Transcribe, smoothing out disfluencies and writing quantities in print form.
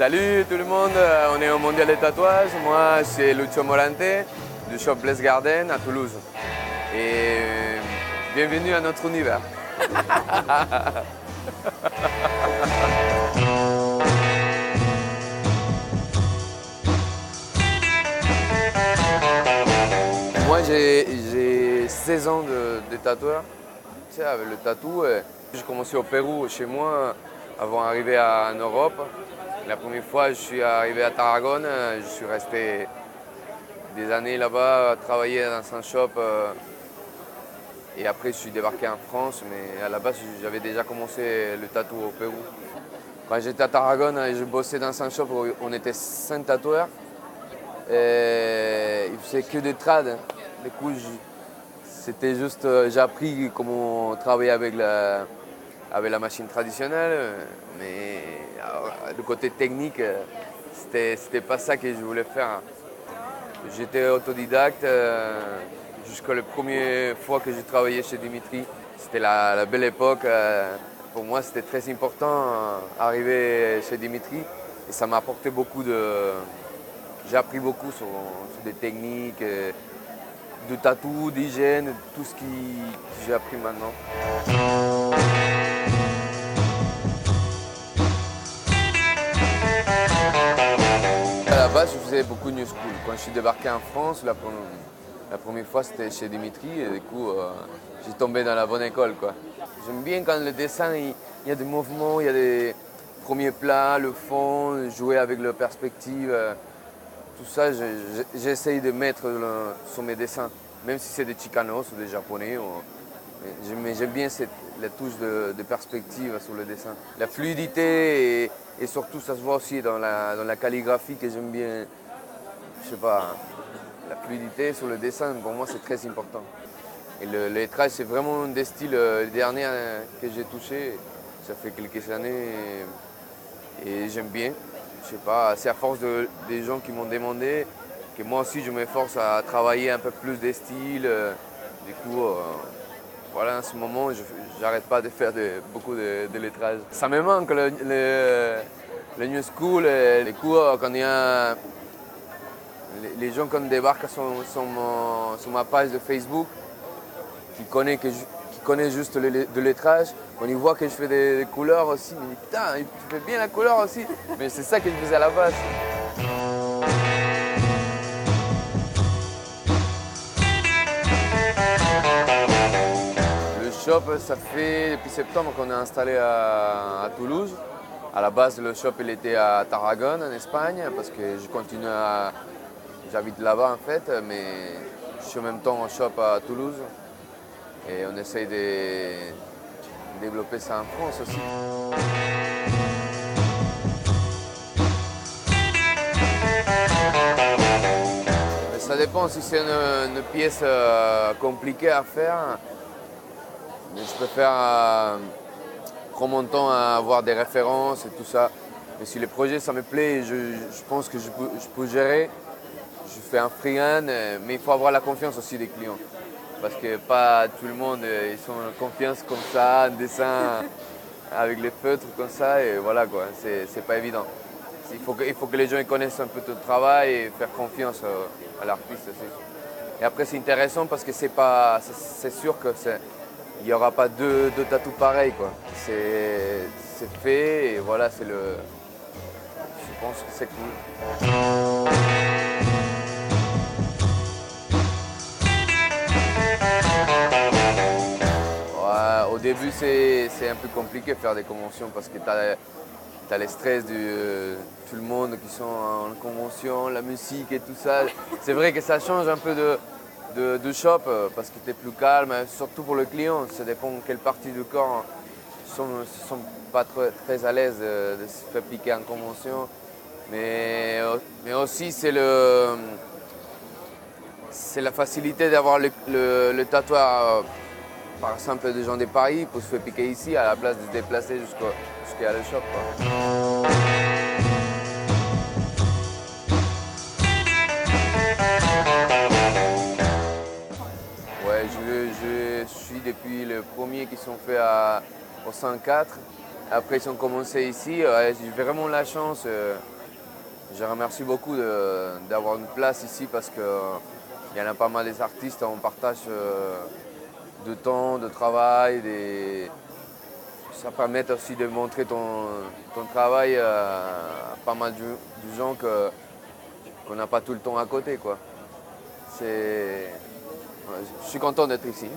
Salut tout le monde, on est au Mondial des tatouages. Moi, c'est Lucio Morante du shop Blaise Garden à Toulouse. Et bienvenue à notre univers. Moi, j'ai 16 ans de tatoueur. Tu sais, avec le tatou, j'ai commencé au Pérou, chez moi, avant d'arriver en Europe. La première fois, je suis arrivé à Tarragone. Je suis resté des années là-bas, travailler dans un shop. Et après, je suis débarqué en France. Mais à la base, j'avais déjà commencé le tatou au Pérou. Quand j'étais à Tarragone, je bossais dans un shop où on était 5 tatoueurs. Et ils faisaient que des trades. Du coup, c'était juste, j'ai appris comment travailler avec la machine traditionnelle, mais alors, le côté technique, c'était pas ça que je voulais faire. J'étais autodidacte jusqu'à la première fois que j'ai travaillé chez Dimitri. C'était la belle époque. Pour moi, c'était très important d'arriver chez Dimitri et ça m'a apporté beaucoup de. J'ai appris beaucoup sur des techniques, de tatou, d'hygiène, tout ce que j'ai appris maintenant. À la base, je faisais beaucoup de new school. Quand je suis débarqué en France, la première fois, c'était chez Dimitri et du coup, j'ai tombé dans la bonne école, quoi. J'aime bien quand le dessin, il y a des mouvements, il y a des premiers plats, le fond, jouer avec la perspective. Tout ça, j'essaye de mettre sur mes dessins, même si c'est des Chicanos ou des Japonais. Mais j'aime bien la touche de perspective sur le dessin. La fluidité et surtout, ça se voit aussi dans la calligraphie que j'aime bien. Je sais pas, la fluidité sur le dessin, pour moi, c'est très important. Et le lettrage, c'est vraiment un des styles derniers que j'ai touché. Ça fait quelques années et j'aime bien. Je sais pas, c'est à force des gens qui m'ont demandé que moi aussi je m'efforce à travailler un peu plus des styles. Du coup, voilà, en ce moment, j'arrête pas de faire beaucoup de lettrage. Ça me manque le new school, les cours quand il y a les gens qui débarquent sur ma page de Facebook, qui connaissent juste de lettrage. Quand ils voient que je fais des couleurs aussi, ils me disent putain, tu fais bien la couleur aussi. Mais c'est ça que je faisais à la base. Le shop, ça fait depuis septembre qu'on est installé à Toulouse. À la base, le shop il était à Tarragone, en Espagne, parce que j'habite là-bas en fait, mais je suis en même temps en shop à Toulouse. Et on essaye de développer ça en France aussi. Mais ça dépend si c'est une pièce compliquée à faire. Mais je préfère prendre mon temps à avoir des références et tout ça. Mais si le projet ça me plaît, je pense que je peux gérer. Je fais un freehand, mais il faut avoir la confiance aussi des clients. Parce que pas tout le monde, ils sont en confiance comme ça, un dessin avec les feutres comme ça, et voilà quoi, c'est pas évident. Il faut que les gens connaissent un peu ton travail et faire confiance à l'artiste aussi. Et après c'est intéressant parce que c'est sûr que il n'y aura pas deux tatous pareils quoi. C'est fait et voilà, je pense que c'est cool. Au début, c'est un peu compliqué de faire des conventions parce que tu as les stress de tout le monde qui sont en convention, la musique et tout ça. C'est vrai que ça change un peu de shop parce que tu es plus calme, surtout pour le client. Ça dépend quelle partie du corps sont pas très à l'aise de se faire piquer en convention. Mais aussi, c'est la facilité d'avoir le tatouage. Par exemple, des gens de Paris pour se faire piquer ici à la place de se déplacer jusqu'à le shop. Quoi. Ouais, je suis depuis le premier qui sont faits au 104. Après, ils ont commencé ici. Ouais, j'ai vraiment la chance. Je remercie beaucoup d'avoir une place ici parce qu'il y en a pas mal des artistes, on partage de temps, de travail, ça permet aussi de montrer ton travail à pas mal de gens qu'on n'a pas tout le temps à côté, quoi. Je suis content d'être ici.